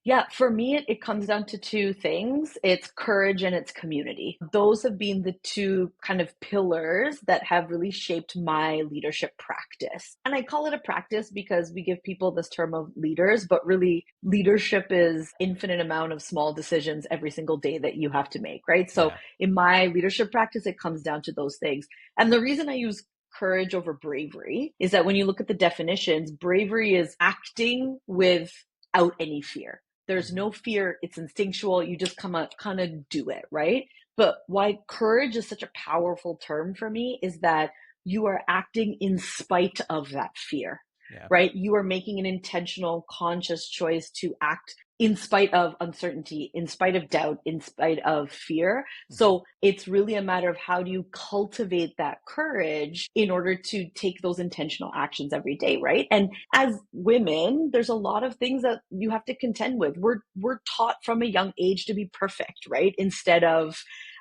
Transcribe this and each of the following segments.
Yeah, for me, it comes down to two things. It's courage and it's community. Those have been the two kind of pillars that have really shaped my leadership practice. And I call it a practice because we give people this term of leaders, but really leadership is infinite amount of small decisions every single day that you have to make, right? So Yeah. in my leadership practice, it comes down to those things. And the reason I use courage over bravery is that when you look at the definitions, bravery is acting without any fear. There's Hmm. no fear. It's instinctual. You just kind of do it, right? But why courage is such a powerful term for me is that you are acting in spite of that fear, Yeah. right? You are making an intentional, conscious choice to act in spite of uncertainty, in spite of doubt, in spite of fear. Hmm. So it's really a matter of how do you cultivate that courage in order to take those intentional actions every day, right? And as women, there's a lot of things that you have to contend with. We're taught from a young age to be perfect, right? Instead of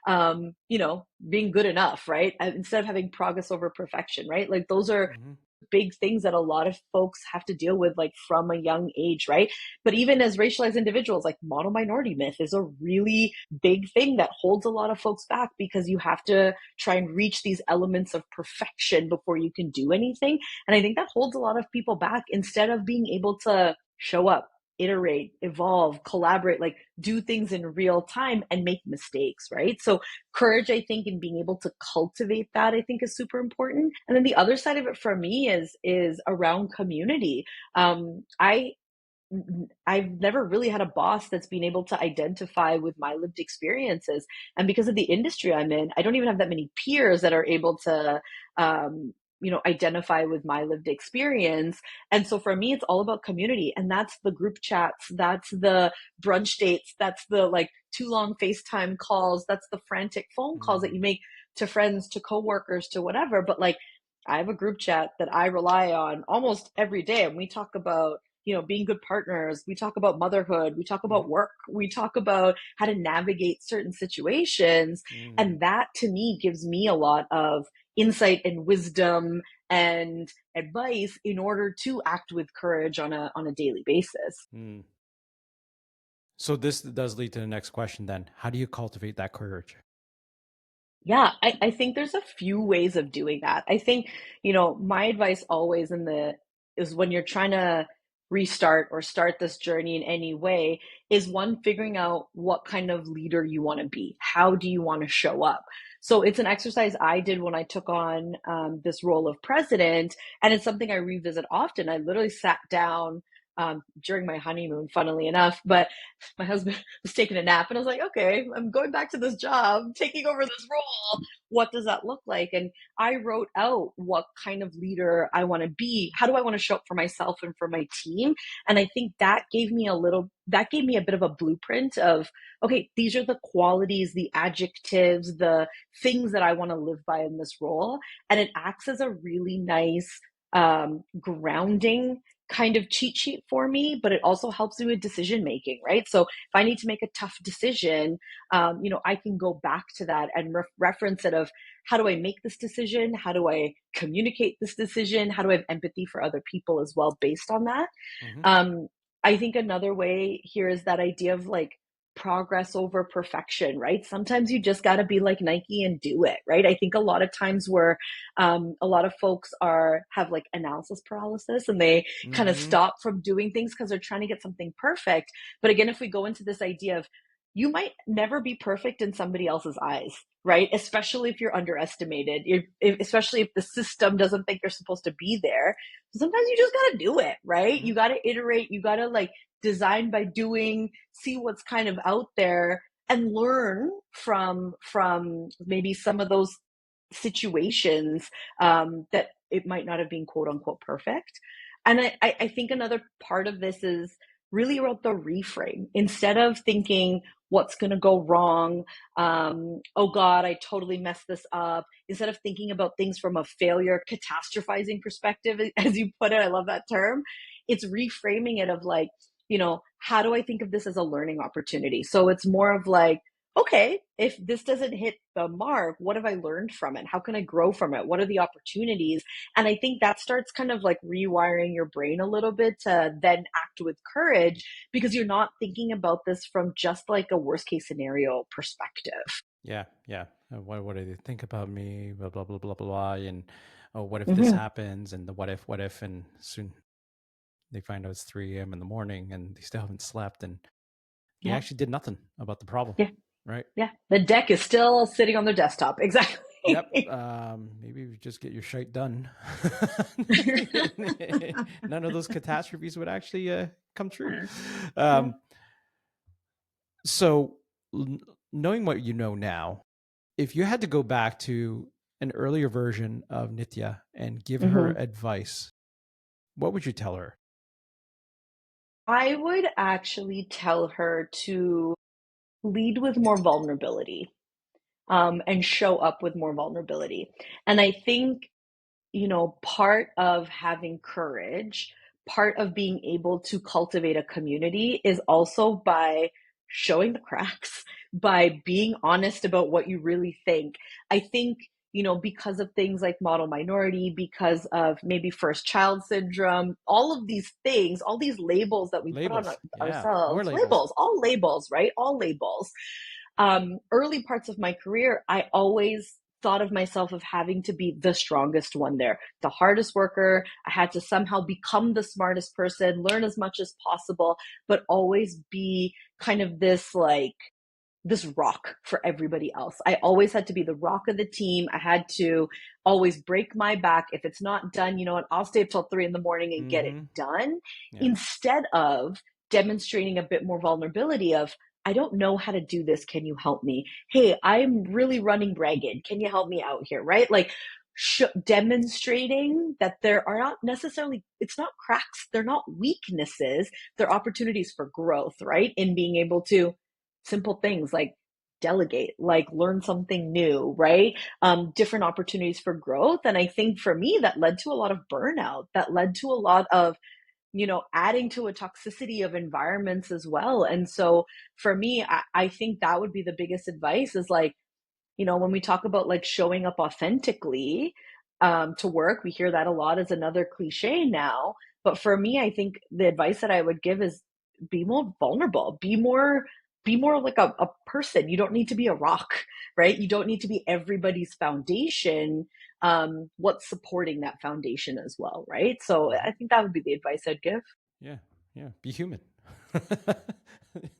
being good enough, right? Instead of having progress over perfection, right? Like those are Hmm. big things that a lot of folks have to deal with like from a young age, right? But even as racialized individuals, like model minority myth is a really big thing that holds a lot of folks back because you have to try and reach these elements of perfection before you can do anything. And I think that holds a lot of people back instead of being able to show up, iterate, evolve, collaborate, like do things in real time and make mistakes, right? So courage, I think, in being able to cultivate that, I think is super important. And then the other side of it for me is around community. I've never really had a boss that's been able to identify with my lived experiences. And because of the industry I'm in, I don't even have that many peers that are able to, identify with my lived experience. And so for me, it's all about community. And that's the group chats, that's the brunch dates, that's the like too long FaceTime calls, that's the frantic phone calls that you Mm. make to friends, to coworkers, to whatever. But like, I have a group chat that I rely on almost every day. And we talk about being good partners. We talk about motherhood. We talk Hmm. about work. We talk about how to navigate certain situations. Mm. And that to me gives me a lot of insight and wisdom and advice in order to act with courage on a daily basis. Mm. So this does lead to the next question then. How do you cultivate that courage? Yeah, I think there's a few ways of doing that. I think, my advice always is when you're trying to restart or start this journey in any way is one, figuring out what kind of leader you want to be. How do you want to show up? So it's an exercise I did when I took on this role of president, and it's something I revisit often. I literally sat down during my honeymoon, funnily enough, but my husband was taking a nap and I was like, okay, I'm going back to this job, taking over this role. What does that look like? And I wrote out what kind of leader I want to be. How do I want to show up for myself and for my team? And I think that gave me a bit of a blueprint of, okay, these are the qualities, the adjectives, the things that I want to live by in this role. And it acts as a really nice grounding kind of cheat sheet for me, but it also helps me with decision making, right? So if I need to make a tough decision, I can go back to that and reference it of how do I make this decision? How do I communicate this decision? How do I have empathy for other people as well based on that? Hmm. Um, I think another way here is that idea of like progress over perfection, right? Sometimes you just got to be like Nike and do it, right? I think a lot of times where a lot of folks have like analysis paralysis and they kind of Hmm. stop from doing things because they're trying to get something perfect. But again, if we go into this idea of you might never be perfect in somebody else's eyes, right? Especially if you're underestimated, especially if the system doesn't think you're supposed to be there. Sometimes you just got to do it, right? Hmm. You got to iterate, you got to like design by doing, see what's kind of out there and learn from maybe some of those situations that it might not have been quote unquote perfect. And I think another part of this is really about the reframe. Instead of thinking what's going to go wrong, oh God, I totally messed this up. Instead of thinking about things from a failure catastrophizing perspective, as you put it, I love that term. It's reframing it of like, how do I think of this as a learning opportunity? So it's more of like, okay, if this doesn't hit the mark, what have I learned from it? How can I grow from it? What are the opportunities? And I think that starts kind of like rewiring your brain a little bit to then act with courage because you're not thinking about this from just like a worst case scenario perspective. Yeah, yeah. What do they think about me? Blah blah blah blah blah. And oh, what if this Hmm. happens? And the what if, and soon they find out it's 3 a.m. in the morning and they still haven't slept, and they Yeah, actually did nothing about the problem, yeah, right? yeah. The deck is still sitting on their desktop. Yep. Exactly. Maybe we just get your shite done. None of those catastrophes would actually come true. Yeah. Um, so, knowing what you know now, if you had to go back to an earlier version of Nithya and give her Hmm. advice, what would you tell her? I would actually tell her to lead with more vulnerability, and show up with more vulnerability. And I think, part of having courage, part of being able to cultivate a community is also by showing the cracks, by being honest about what you really think. I think, because of things like model minority, because of maybe first child syndrome, all of these things, all these labels that we put on Labels. Yeah. More ourselves, labels. all labels, right? All labels. Early parts of my career, I always thought of myself of having to be the strongest one there, the hardest worker. I had to somehow become the smartest person, learn as much as possible, but always be kind of this rock for everybody else. I always had to be the rock of the team. I had to always break my back. If it's not done, you know what, I'll stay up till 3 in the morning and get it Mm-hmm. done, Yeah. instead of demonstrating a bit more vulnerability of, I don't know how to do this. Can you help me? Hey, I'm really running ragged. Can you help me out here? Right? Like demonstrating that there are not necessarily, it's not cracks. They're not weaknesses. They're opportunities for growth, right? In being able to simple things like delegate, like learn something new, right? Different opportunities for growth. And I think for me, that led to a lot of burnout, that led to a lot of, adding to a toxicity of environments as well. And so for me, I think that would be the biggest advice is like, when we talk about like showing up authentically, to work, we hear that a lot as another cliche now. But for me, I think the advice that I would give is be more vulnerable, be more like a person. You don't need to be a rock, right? You don't need to be everybody's foundation. What's supporting that foundation as well, right? So Mm-hmm. I think that would be the advice I'd give. Yeah. Yeah. Be human.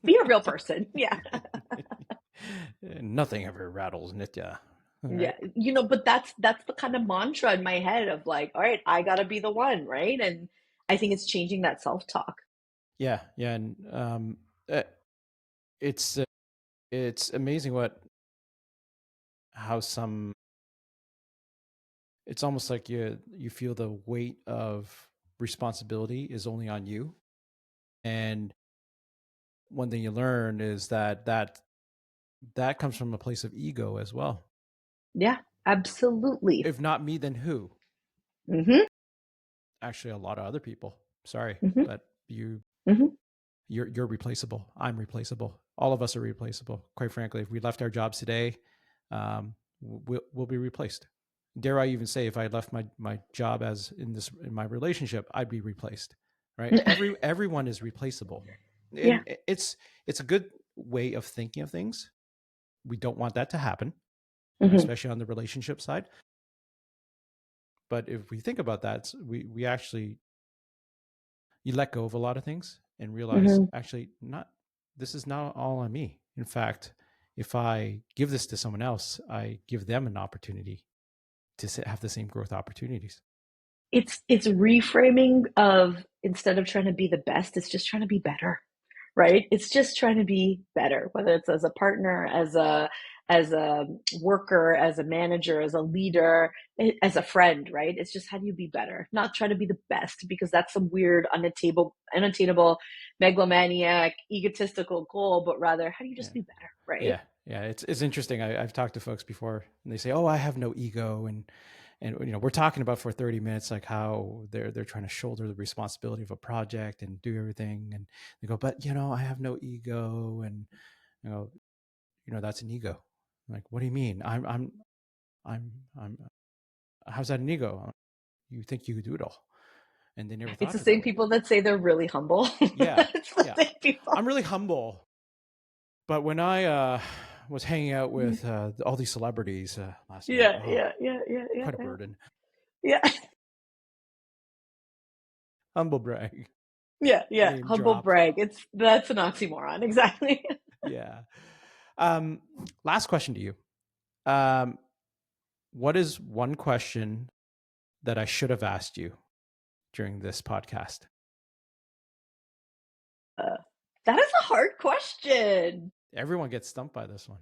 Be a real person. Yeah. Nothing ever rattles Nitya. All Yeah, right. but that's the kind of mantra in my head of like, all right, I gotta be the one, right? And I think it's changing that self-talk. Yeah. Yeah. And uh, it's it's amazing what how some it's almost like you feel the weight of responsibility is only on you. And one thing you learn is that comes from a place of ego as well. Yeah, absolutely. If not me, then who? Mm-hmm. Actually, a lot of other people. Sorry, Mm-hmm. but Mm-hmm. you're replaceable. I'm replaceable. All of us are replaceable. Quite frankly, if we left our jobs today, we'll be replaced. Dare I even say, if I left my job as in my relationship, I'd be replaced. Right? Everyone is replaceable, Yeah. and it's a good way of thinking of things. We don't want that to happen, Mm-hmm. especially on the relationship side. But if we think about that, we actually you let go of a lot of things and realize Mm-hmm. actually not this is not all on me. In fact, if I give this to someone else, I give them an opportunity to have the same growth opportunities. It's reframing of, instead of trying to be the best, it's just trying to be better, right? It's just trying to be better, whether it's as a partner, as a worker, as a manager, as a leader, as a friend, right? It's just, how do you be better? Not try to be the best, because that's some weird, unattainable, megalomaniac, egotistical goal, but rather, how do you Yeah. just be better, right? Yeah. Yeah. It's interesting. I've talked to folks before and they say, oh, I have no ego. And we're talking about for 30 minutes like how they're trying to shoulder the responsibility of a project and do everything, and they go, but I have no ego. And you know that's an ego. I'm like, what do you mean? I'm. How's that an ego? You think you could do it all, and they never It's thought the of it that same way. people that say they're really humble. Yeah, It's the yeah. same people. I'm really humble, but when I was hanging out with all these celebrities last night, Yeah, yeah, yeah, yeah, yeah, quite a yeah. burden. Yeah. Humble brag, Yeah, yeah. name Humble drop. brag. That's an oxymoron. Exactly. Yeah. Um, Last question to you. Um, what is one question that I should have asked you during this podcast? Uh, that is a hard question. Everyone gets stumped by this one.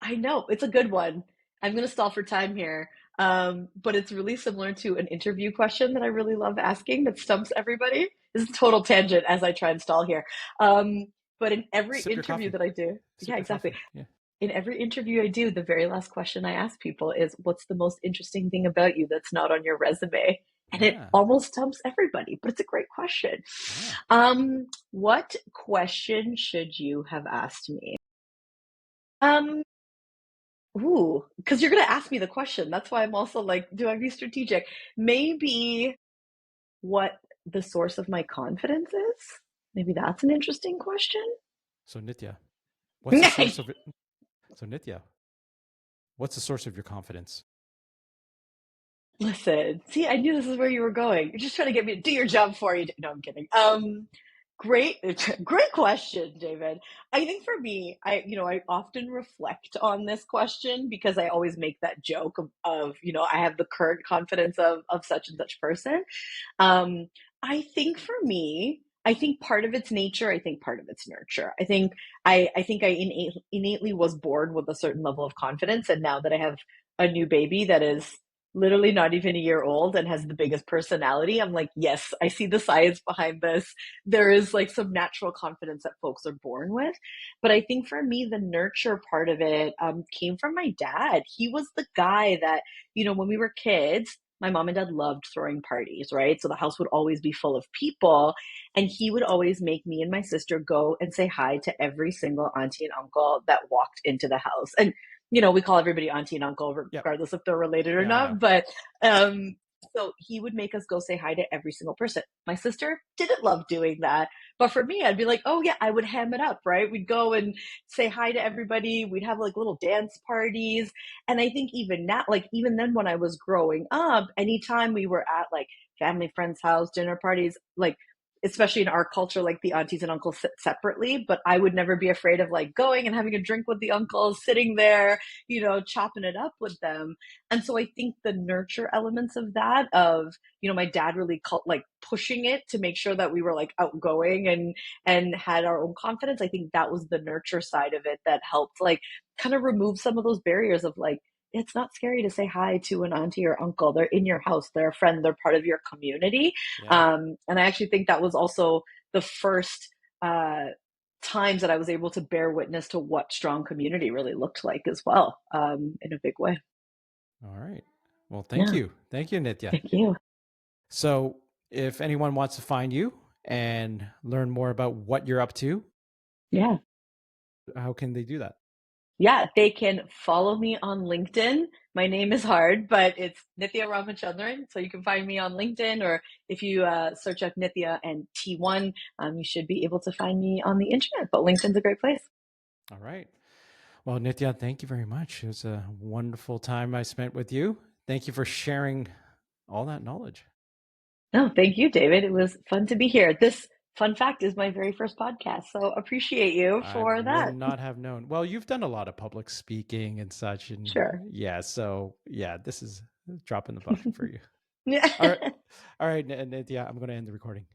I know it's a good one. I'm going to stall for time here. But it's really similar to an interview question that I really love asking that stumps everybody. This is a total tangent as I try and stall here. But in every Sip your interview coffee. that I do, Sip yeah, your exactly. coffee. Yeah. In every interview I do, the very last question I ask people is, what's the most interesting thing about you that's not on your resume? And it Yeah. almost stumps everybody, but it's a great question. Yeah. What question should you have asked me? Um, Ooh, because you're gonna ask me the question. That's why I'm also like, do I be strategic? Maybe what the source of my confidence is? Maybe that's an interesting question. So Nithya, what's the source of it? So Nithya, what's the source of your confidence? Listen, see, I knew this is where you were going. You're just trying to get me to do your job for you. No, I'm kidding. Great, great question, David. I think for me, I often reflect on this question because I always make that joke of, I have the current confidence of such and such person. Um, I think for me, I think part of it's nature. I think part of it's nurture. I think I innately was born with a certain level of confidence, and now that I have a new baby that is literally not even a year old and has the biggest personality, I'm like, yes, I see the science behind this. There is like some natural confidence that folks are born with, but I think for me, the nurture part of it came from my dad. He was the guy that, when we were kids, my mom and dad loved throwing parties, right? So the house would always be full of people. And he would always make me and my sister go and say hi to every single auntie and uncle that walked into the house. And, we call everybody auntie and uncle, Yep. regardless if they're related or Yeah, I know. not. But um, so he would make us go say hi to every single person. My sister didn't love doing that. But for me, I'd be like, oh, yeah, I would ham it up, right? We'd go and say hi to everybody. We'd have like little dance parties. And I think even now, like even then when I was growing up, anytime we were at like family friends' house, dinner parties, like especially in our culture, like the aunties and uncles sit separately, but I would never be afraid of like going and having a drink with the uncles, sitting there, chopping it up with them. And so I think the nurture elements of that, of, my dad really like pushing it to make sure that we were like outgoing and had our own confidence. I think that was the nurture side of it that helped like kind of remove some of those barriers of like, it's not scary to say hi to an auntie or uncle. They're in your house, they're a friend, they're part of your community. Yeah. And I actually think that was also the first uh, times that I was able to bear witness to what strong community really looked like as well, in a big way. All right. Well, thank Yeah, you. Thank you, Nithya. thank you. So if anyone wants to find you and learn more about what you're up to, Yeah. how can they do that? Yeah, they can follow me on LinkedIn. My name is hard, but it's Nithya Ramachandran. So you can find me on LinkedIn, or if you search up Nithya and T1, you should be able to find me on the internet. But LinkedIn's a great place. All right. Well, Nithya, thank you very much. It was a wonderful time I spent with you. Thank you for sharing all that knowledge. No, thank you, David. It was fun to be here. This fun fact is my very first podcast. So appreciate you I for would that. not have known. Well, you've done a lot of public speaking and such. And Sure. yeah, so yeah, this is a drop in the bucket for you. Yeah. All right. All right, Nithya, I'm going to end the recording.